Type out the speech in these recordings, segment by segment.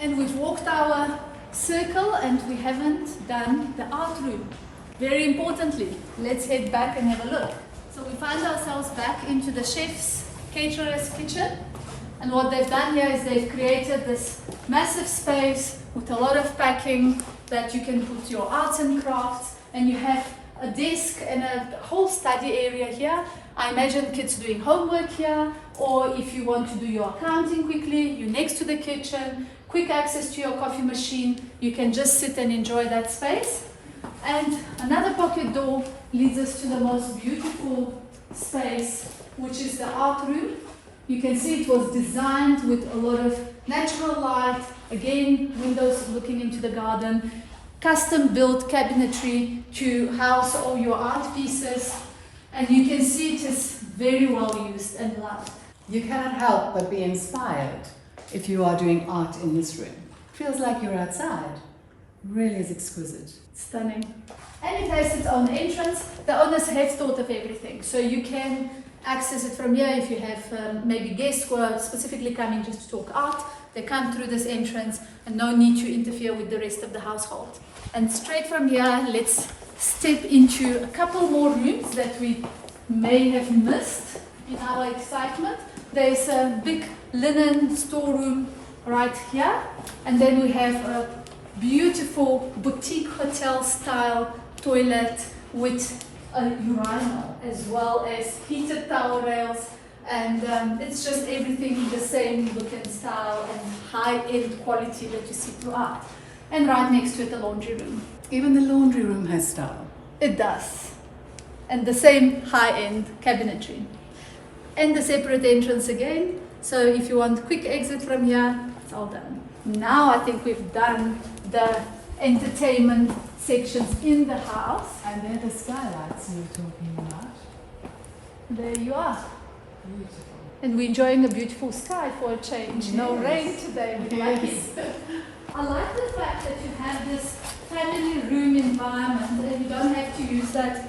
And we've walked our circle and we haven't done the art room. Very importantly, let's head back and have a look. So we find ourselves back into the chef's caterer's kitchen. And what they've done here is they've created this massive space with a lot of packing that you can put your arts and crafts, and you have a desk and a whole study area here. I imagine kids doing homework here, or if you want to do your accounting quickly, you're next to the kitchen, quick access to your coffee machine, you can just sit and enjoy that space. And another pocket door leads us to the most beautiful space, which is the art room. You can see it was designed with a lot of natural light, again, windows looking into the garden, custom built cabinetry to house all your art pieces, and you can see it is very well used and loved. You cannot help but be inspired if you are doing art in this room. Feels like you're outside. Really is exquisite. Stunning. And it has its own entrance. The owners have thought of everything, so you can access it from here if you have maybe guests who are specifically coming just to talk art. They come through this entrance and no need to interfere with the rest of the household. And straight from here, let's step into a couple more rooms that we may have missed in our excitement. There's a big linen storeroom right here, and then we have a beautiful boutique hotel style toilet with a urinal as well as heated towel rails, and it's just everything in the same look and style and high-end quality that you see throughout. And right next to it, the laundry room. Even the laundry room has style. It does. And the same high-end cabinetry. And the separate entrance again. So if you want quick exit from here, it's all done. Now I think we've done the entertainment sections in the house. And they're the skylights you were talking about. There you are. Beautiful. And we're enjoying a beautiful sky for a change. Yes. No rain today, we're lucky. Yes. I like the fact that you have this family room environment and you don't have to use that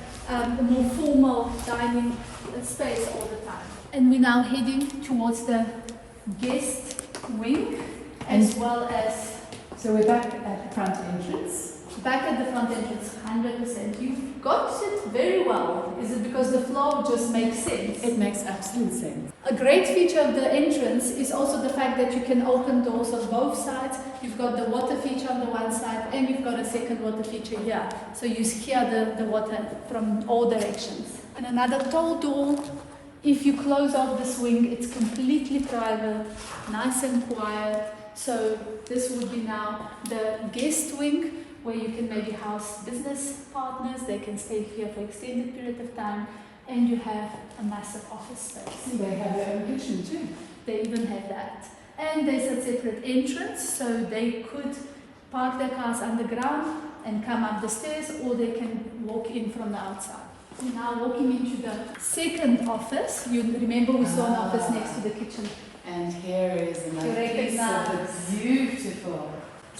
more formal dining space all the time. And we're now heading towards the guest wing as well as... So we're back at the front entrance. Back at the front entrance, 100%. You've got it very well. Is it because the flow just makes sense? It makes absolute sense. A great feature of the entrance is also the fact that you can open doors on both sides. You've got the water feature on the one side and you've got a second water feature here. So you hear the water from all directions. And another tall door. If you close off this wing, it's completely private, nice and quiet. So this would be now the guest wing, where you can maybe house business partners. They can stay here for extended period of time, and you have a massive office space. They have their own kitchen too. They even have that. And there's a separate entrance, so they could park their cars underground and come up the stairs, or they can walk in from the outside. We're now walking into the second office. You remember we saw an office next to the kitchen. And here is another piece of the beautiful.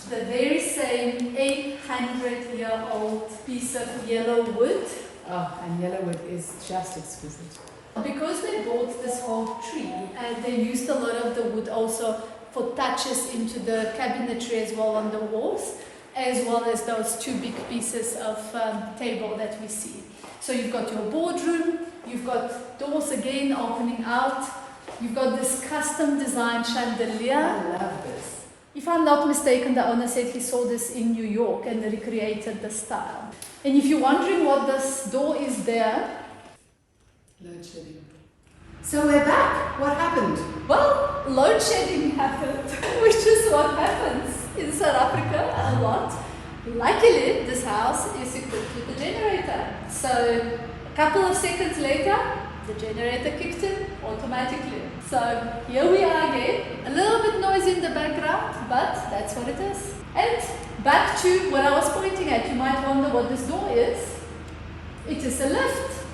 The very same 800-year-old piece of yellow wood. Oh, and yellow wood is just exquisite. Because they bought this whole tree, and they used a lot of the wood also for touches into the cabinetry as well on the walls, as well as those two big pieces of table that we see. So you've got your boardroom, you've got doors again opening out, you've got this custom designed chandelier. I love this. If I'm not mistaken, the owner said he saw this in New York and recreated the style. And if you're wondering what this door is there... Load shedding. So we're back. What happened? Well, load shedding happened, which is what happens in South Africa a lot. Luckily, this house is equipped with a generator. So a couple of seconds later, the generator kicked in automatically. So here we are again, a little bit noisy in the background, but that's what it is. And back to what I was pointing at, you might wonder what this door is. It is a lift.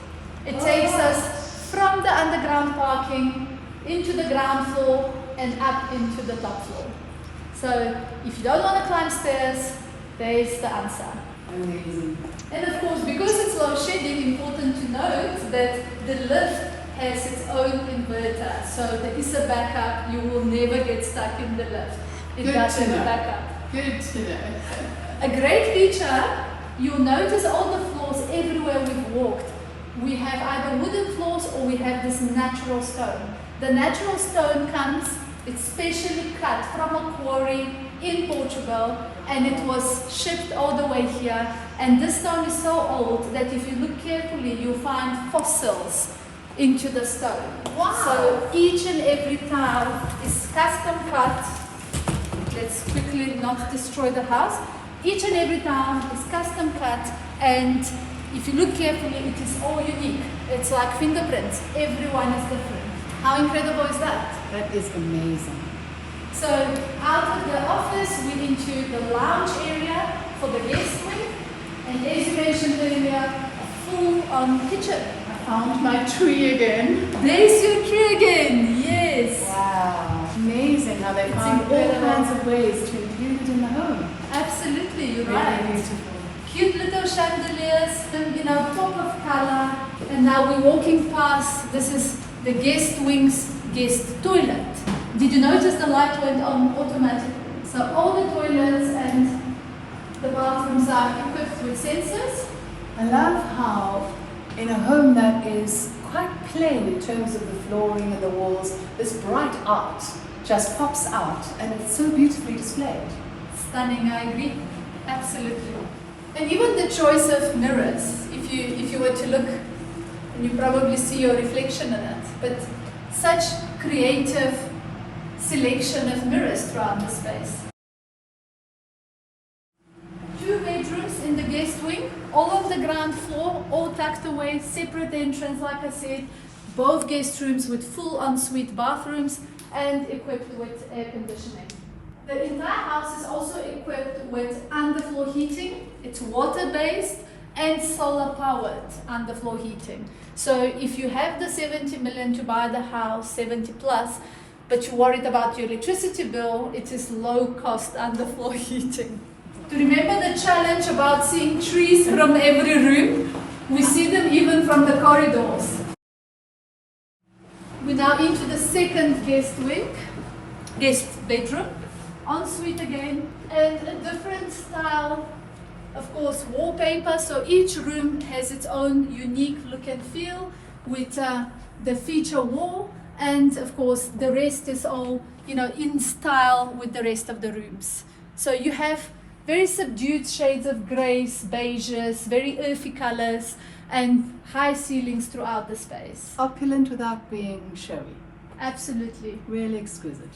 It takes us from the underground parking into the ground floor and up into the top floor. So if you don't want to climb stairs, there's the answer. Amazing. And of course, because it's load shedding, important to note that the lift has its own inverter. So there is a backup. You will never get stuck in the lift. it Good does to have a know. backup. Good to know. A great feature, you'll notice on the floors everywhere we've walked, we have either wooden floors or we have this natural stone. The natural stone comes, it's specially cut from a quarry in Portugal, and it was shipped all the way here. And this stone is so old that if you look carefully, you'll find fossils into the stone. Wow. So each and every tile is custom cut. Let's quickly not destroy the house. Each and every tile is custom cut, and if you look carefully, it is all unique. It's like fingerprints. Everyone is different. How incredible is that? That is amazing. So out of the office, we're into the lounge area for the guest wing. And as you mentioned earlier, a full-on kitchen. I found my tree again. There's your tree again, yes. Wow. Amazing how they It's found all incredible. kinds of ways to include it in the home. Absolutely, you're Really right. beautiful. Cute little chandeliers, and, pop of color. And now we're walking past, this is the guest wing's guest toilet. Did you notice the light went on automatically? So all the toilets and the bathrooms are equipped with sensors. I love how in a home that is quite plain in terms of the flooring and the walls, this bright art just pops out and it's so beautifully displayed. Stunning, I agree. Absolutely. And even the choice of mirrors, if you were to look, and you probably see your reflection in it, but such creative selection of mirrors throughout the space. 2 bedrooms in the guest wing, all on the ground floor, all tucked away, separate entrance, like I said, both guest rooms with full ensuite bathrooms and equipped with air conditioning. The entire house is also equipped with underfloor heating. It's water-based and solar-powered underfloor heating. So if you have the 70 million to buy the house, 70 plus, but you're worried about your electricity bill, it is low-cost underfloor heating. To remember the challenge about seeing trees from every room, we see them even from the corridors. We're now into the second guest bedroom. Ensuite again, and a different style, of course, wallpaper. So each room has its own unique look and feel with the feature wall, and of course the rest is all in style with the rest of the rooms. So you have very subdued shades of grays, beiges, very earthy colors, and high ceilings throughout the space. Opulent without being showy. Absolutely. Really exquisite.